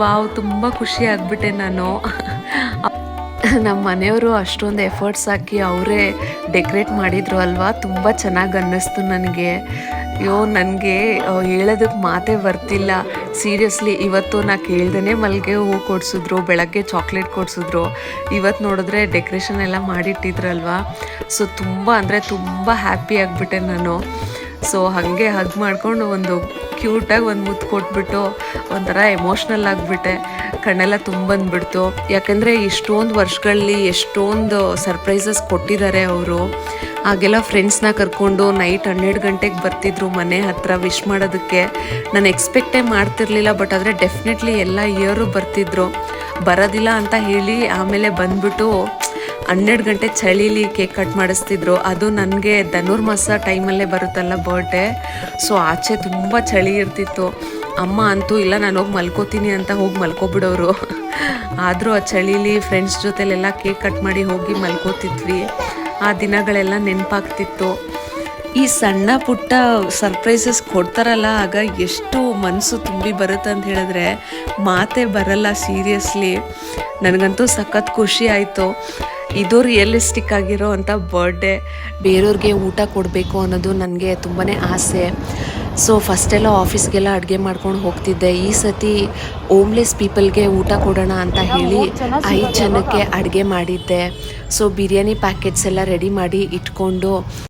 Wow, ತುಂಬ ಖುಷಿ ಆಗ್ಬಿಟ್ಟೆ ನಾನು. ನಮ್ಮ ಮನೆಯವರು ಅಷ್ಟೊಂದು ಎಫರ್ಟ್ಸ್ ಹಾಕಿ ಅವರೇ ಡೆಕೋರೇಟ್ ಮಾಡಿದ್ರು ಅಲ್ವಾ, ತುಂಬ ಚೆನ್ನಾಗಿ ಅನ್ನಿಸ್ತು ನನಗೆ. ಅಯ್ಯೋ, ನನಗೆ ಹೇಳೋದಕ್ಕೆ ಮಾತೇ ಬರ್ತಿಲ್ಲ ಸೀರಿಯಸ್ಲಿ. ಇವತ್ತು ನಾ ಕೇಳ್ದೇ ಮಲ್ಲಿಗೆ ಹೂವು ಕೊಡಿಸಿದ್ರು, ಬೆಳಗ್ಗೆ ಚಾಕ್ಲೇಟ್ ಕೊಡಿಸಿದ್ರು, ಇವತ್ತು ನೋಡಿದ್ರೆ ಡೆಕೋರೇಷನ್ ಎಲ್ಲ ಮಾಡಿಟ್ಟಿದ್ರಲ್ವಾ. ಸೊ ತುಂಬ ಅಂದರೆ ತುಂಬ ಹ್ಯಾಪಿ ಆಗಿಬಿಟ್ಟೆ ನಾನು. ಸೊ ಹಾಗೆ ಹಗ್ ಮಾಡಿಕೊಂಡು ಒಂದು ಕ್ಯೂಟಾಗಿ ಒಂದು ಮುತ್ತು ಕೊಟ್ಬಿಟ್ಟು ಒಂಥರ ಎಮೋಷ್ನಲ್ ಆಗಿಬಿಟ್ಟೆ. ಕಣ್ಣೆಲ್ಲ ತುಂಬಂದ್ಬಿಡ್ತು. ಯಾಕೆಂದರೆ ಇಷ್ಟೊಂದು ವರ್ಷಗಳಲ್ಲಿ ಎಷ್ಟೊಂದು ಸರ್ಪ್ರೈಸಸ್ ಕೊಟ್ಟಿದ್ದಾರೆ ಅವರು. ಹಾಗೆಲ್ಲ ಫ್ರೆಂಡ್ಸ್ನ ಕರ್ಕೊಂಡು ನೈಟ್ 12 ಗಂಟೆಗೆ ಬರ್ತಿದ್ರು ಮನೆ ಹತ್ರ ವಿಶ್ ಮಾಡೋದಕ್ಕೆ. ನಾನು ಎಕ್ಸ್ಪೆಕ್ಟೇ ಮಾಡ್ತಿರ್ಲಿಲ್ಲ, ಬಟ್ ಆದರೆ ಡೆಫಿನೆಟ್ಲಿ ಎಲ್ಲ ಇಯರು ಬರ್ತಿದ್ರು. ಬರೋದಿಲ್ಲ ಅಂತ ಹೇಳಿ ಆಮೇಲೆ ಬಂದ್ಬಿಟ್ಟು 12 ಗಂಟೆ ಚಳಿಲಿ ಕೇಕ್ ಕಟ್ ಮಾಡಿಸ್ತಿದ್ರು. ಅದು ನನಗೆ ಧನುರ್ಮಾಸ ಟೈಮಲ್ಲೇ ಬರುತ್ತಲ್ಲ ಬರ್ಡೇ, ಸೊ ಆಚೆ ತುಂಬ ಚಳಿ ಇರ್ತಿತ್ತು. ಅಮ್ಮ ಅಂತೂ ಇಲ್ಲ, ನಾನು ಹೋಗಿ ಮಲ್ಕೋತೀನಿ ಅಂತ ಹೋಗಿ ಮಲ್ಕೊಬಿಡೋರು. ಆದರೂ ಆ ಚಳಿಲಿ ಫ್ರೆಂಡ್ಸ್ ಜೊತೆಲೆಲ್ಲ ಕೇಕ್ ಕಟ್ ಮಾಡಿ ಹೋಗಿ ಮಲ್ಕೋತಿದ್ವಿ. ಆ ದಿನಗಳೆಲ್ಲ ನೆನಪಾಗ್ತಿತ್ತು. ಈ ಸಣ್ಣ ಪುಟ್ಟ ಸರ್ಪ್ರೈಸಸ್ ಕೊಡ್ತಾರಲ್ಲ, ಆಗ ಎಷ್ಟು ಮನಸ್ಸು ತುಂಬಿ ಬರುತ್ತೆ ಅಂತ ಹೇಳಿದ್ರೆ ಮಾತೇ ಬರಲ್ಲ ಸೀರಿಯಸ್ಲಿ. ನನಗಂತೂ ಸಖತ್ ಖುಷಿ ಆಯಿತು. ಇದು ರಿಯಲಿಸ್ಟಿಕ್ ಆಗಿರೋ ಅಂಥ ಬರ್ಡೇ. ಬೇರೆಯವ್ರಿಗೆ ಊಟ ಕೊಡಬೇಕು ಅನ್ನೋದು ನನಗೆ ತುಂಬಾ ಆಸೆ. ಸೊ ಫಸ್ಟೆಲ್ಲ ಆಫೀಸ್ಗೆಲ್ಲ ಅಡುಗೆ ಮಾಡ್ಕೊಂಡು ಹೋಗ್ತಿದ್ದೆ. ಈ ಸತಿ ಹೋಮ್ಲೆಸ್ ಪೀಪಲ್ಗೆ ಊಟ ಕೊಡೋಣ ಅಂತ ಹೇಳಿ 5 ಜನಕ್ಕೆ ಅಡುಗೆ ಮಾಡಿದ್ದೆ. ಸೊ ಬಿರಿಯಾನಿ ಪ್ಯಾಕೆಟ್ಸ್ ಎಲ್ಲ ರೆಡಿ ಮಾಡಿ ಇಟ್ಕೊಂಡು